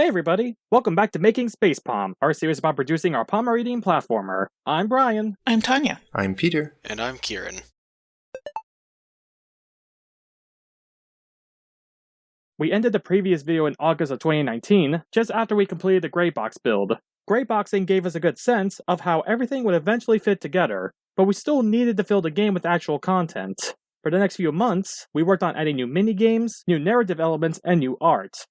Hey everybody, welcome back to Making SpacePOM, our series about producing our palm-reading platformer. I'm Brian. I'm Tanya. I'm Peter. And I'm Kieran. We ended the previous video in August of 2019, just after we completed the Gray Box build. Gray Boxing gave us a good sense of how everything would eventually fit together, but we still needed to fill the game with actual content. For the next few months, we worked on adding new minigames, new narrative elements, and new art.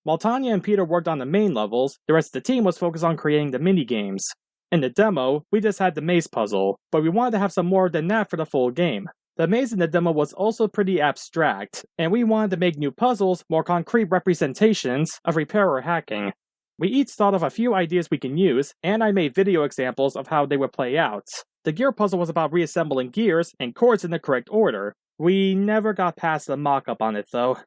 While Tanya and Peter worked on the main levels, the rest of the team was focused on creating the minigames. In the demo, we just had the maze puzzle, but we wanted to have some more than that for the full game. The maze in the demo was also pretty abstract, and we wanted to make new puzzles more concrete representations of repair or hacking. We each thought of a few ideas we can use, and I made video examples of how they would play out. The gear puzzle was about reassembling gears and cords in the correct order. We never got past the mock-up on it though.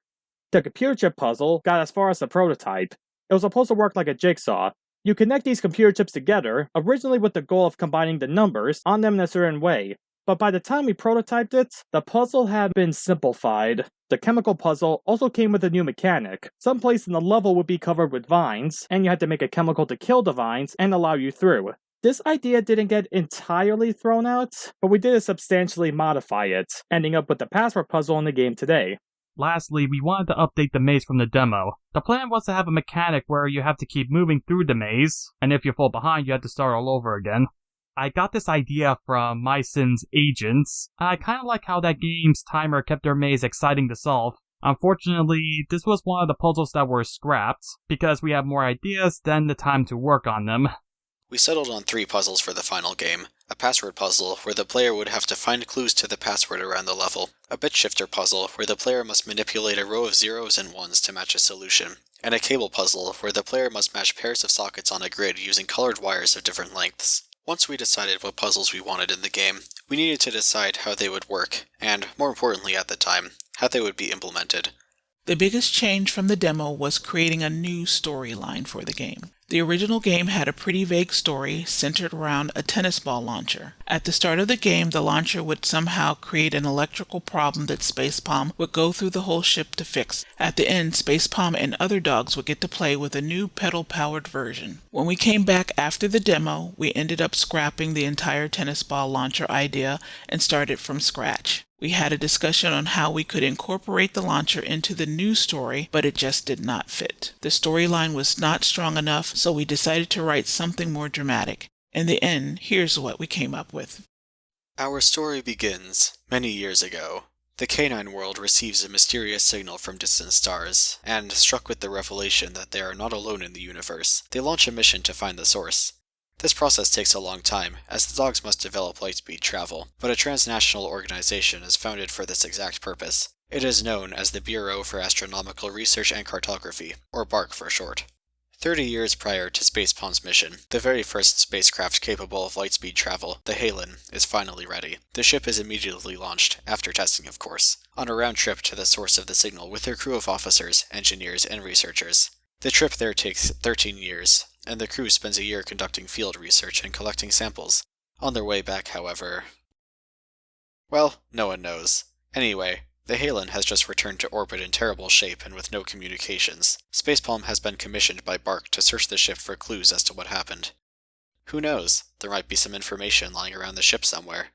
The computer chip puzzle got as far as the prototype. It was supposed to work like a jigsaw. You connect these computer chips together, originally with the goal of combining the numbers on them in a certain way. But by the time we prototyped it, the puzzle had been simplified. The chemical puzzle also came with a new mechanic. Some place in the level would be covered with vines, and you had to make a chemical to kill the vines and allow you through. This idea didn't get entirely thrown out, but we did substantially modify it, ending up with the password puzzle in the game today. Lastly, we wanted to update the maze from the demo. The plan was to have a mechanic where you have to keep moving through the maze, and if you fall behind, you have to start all over again. I got this idea from My Sins Agents. I kind of like how that game's timer kept their maze exciting to solve. Unfortunately, this was one of the puzzles that were scrapped, because we have more ideas than the time to work on them. We settled on 3 puzzles for the final game. A password puzzle, where the player would have to find clues to the password around the level. A bit shifter puzzle, where the player must manipulate a row of zeros and ones to match a solution. And a cable puzzle, where the player must match pairs of sockets on a grid using colored wires of different lengths. Once we decided what puzzles we wanted in the game, we needed to decide how they would work, and, more importantly at the time, how they would be implemented. The biggest change from the demo was creating a new storyline for the game. The original game had a pretty vague story centered around a tennis ball launcher. At the start of the game, the launcher would somehow create an electrical problem that SpacePOM would go through the whole ship to fix. At the end, SpacePOM and other dogs would get to play with a new pedal-powered version. When we came back after the demo, we ended up scrapping the entire tennis ball launcher idea and started from scratch. We had a discussion on how we could incorporate the launcher into the new story, but it just did not fit. The storyline was not strong enough, so we decided to write something more dramatic. In the end, here's what we came up with. Our story begins many years ago. The canine world receives a mysterious signal from distant stars, and, struck with the revelation that they are not alone in the universe, they launch a mission to find the source. This process takes a long time, as the dogs must develop lightspeed travel, but a transnational organization is founded for this exact purpose. It is known as the Bureau for Astronomical Research and Cartography, or BARC for short. 30 years prior to SpacePOM's mission, the very first spacecraft capable of lightspeed travel, the Halen, is finally ready. The ship is immediately launched, after testing of course, on a round trip to the source of the signal with their crew of officers, engineers, and researchers. The trip there takes 13 years, and the crew spends a year conducting field research and collecting samples. On their way back, however... well, no one knows. Anyway, the Halen has just returned to orbit in terrible shape and with no communications. SpacePOM has been commissioned by BARC to search the ship for clues as to what happened. Who knows? There might be some information lying around the ship somewhere.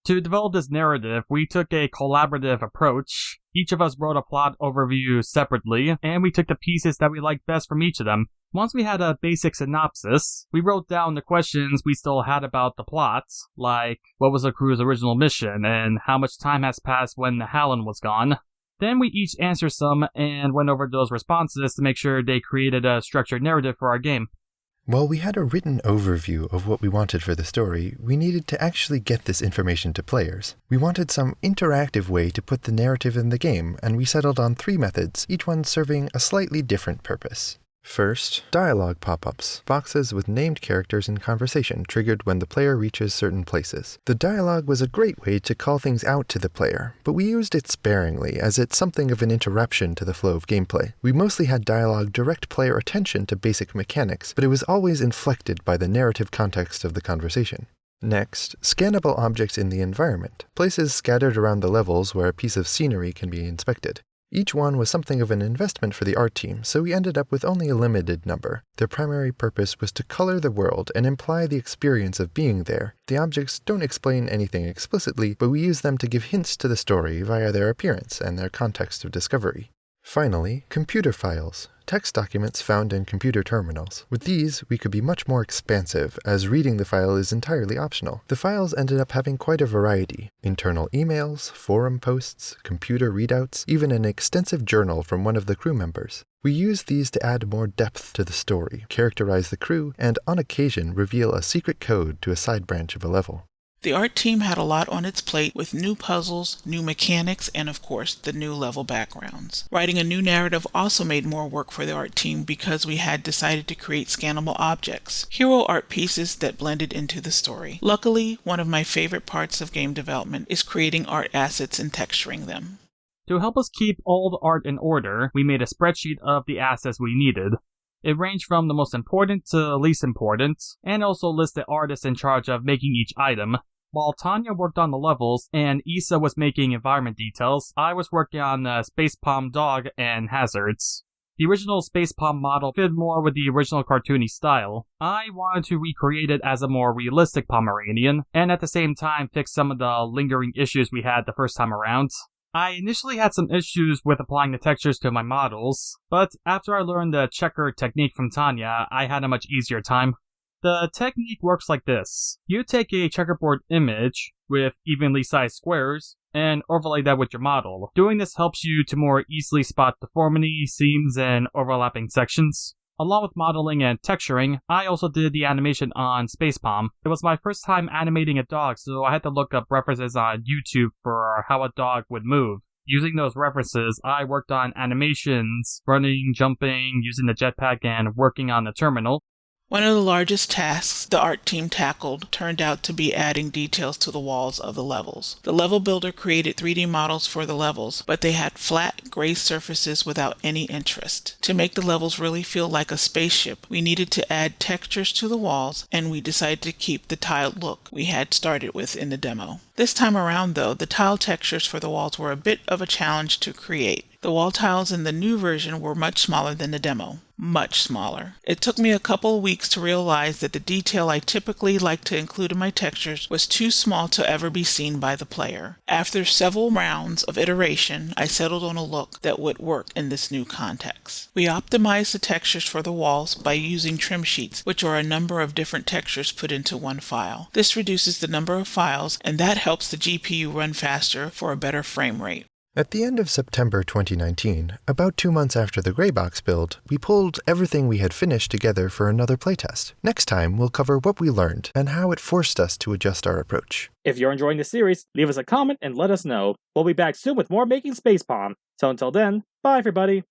To develop this narrative, we took a collaborative approach. Each of us wrote a plot overview separately, and we took the pieces that we liked best from each of them. Once we had a basic synopsis, we wrote down the questions we still had about the plot, like what was the crew's original mission, and how much time has passed when the Halen was gone. Then we each answered some and went over those responses to make sure they created a structured narrative for our game. While we had a written overview of what we wanted for the story, we needed to actually get this information to players. We wanted some interactive way to put the narrative in the game, and we settled on 3 methods, each one serving a slightly different purpose. First, dialogue pop-ups, boxes with named characters in conversation triggered when the player reaches certain places. The dialogue was a great way to call things out to the player, but we used it sparingly as it's something of an interruption to the flow of gameplay. We mostly had dialogue direct player attention to basic mechanics, but it was always inflected by the narrative context of the conversation. Next, scannable objects in the environment, places scattered around the levels where a piece of scenery can be inspected. Each one was something of an investment for the art team, so we ended up with only a limited number. Their primary purpose was to color the world and imply the experience of being there. The objects don't explain anything explicitly, but we use them to give hints to the story via their appearance and their context of discovery. Finally, computer files, text documents found in computer terminals. With these, we could be much more expansive, as reading the file is entirely optional. The files ended up having quite a variety: internal emails, forum posts, computer readouts, even an extensive journal from one of the crew members. We used these to add more depth to the story, characterize the crew, and on occasion reveal a secret code to a side branch of a level. The art team had a lot on its plate with new puzzles, new mechanics, and of course, the new level backgrounds. Writing a new narrative also made more work for the art team because we had decided to create scannable objects, hero art pieces that blended into the story. Luckily, one of my favorite parts of game development is creating art assets and texturing them. To help us keep all the art in order, we made a spreadsheet of the assets we needed. It ranged from the most important to least important, and also listed artists in charge of making each item. While Tanya worked on the levels and Issa was making environment details, I was working on SpacePOM dog and hazards. The original SpacePOM model fitted more with the original cartoony style. I wanted to recreate it as a more realistic Pomeranian, and at the same time fix some of the lingering issues we had the first time around. I initially had some issues with applying the textures to my models, but after I learned the checker technique from Tanya, I had a much easier time. The technique works like this. You take a checkerboard image with evenly sized squares and overlay that with your model. Doing this helps you to more easily spot deformity, seams, and overlapping sections. Along with modeling and texturing, I also did the animation on SpacePOM. It was my first time animating a dog, so I had to look up references on YouTube for how a dog would move. Using those references, I worked on animations, running, jumping, using the jetpack, and working on the terminal. One of the largest tasks the art team tackled turned out to be adding details to the walls of the levels. The level builder created 3D models for the levels, but they had flat, gray surfaces without any interest. To make the levels really feel like a spaceship, we needed to add textures to the walls, and we decided to keep the tiled look we had started with in the demo. This time around, though, the tile textures for the walls were a bit of a challenge to create. The wall tiles in the new version were much smaller than the demo. Much smaller. It took me a couple of weeks to realize that the detail I typically like to include in my textures was too small to ever be seen by the player. After several rounds of iteration, I settled on a look that would work in this new context. We optimized the textures for the walls by using trim sheets, which are a number of different textures put into one file. This reduces the number of files, and that helps the GPU run faster for a better frame rate. At the end of September 2019, about 2 months after the Grey Box build, we pulled everything we had finished together for another playtest. Next time, we'll cover what we learned and how it forced us to adjust our approach. If you're enjoying the series, leave us a comment and let us know. We'll be back soon with more Making SpacePOM. So until then, bye everybody!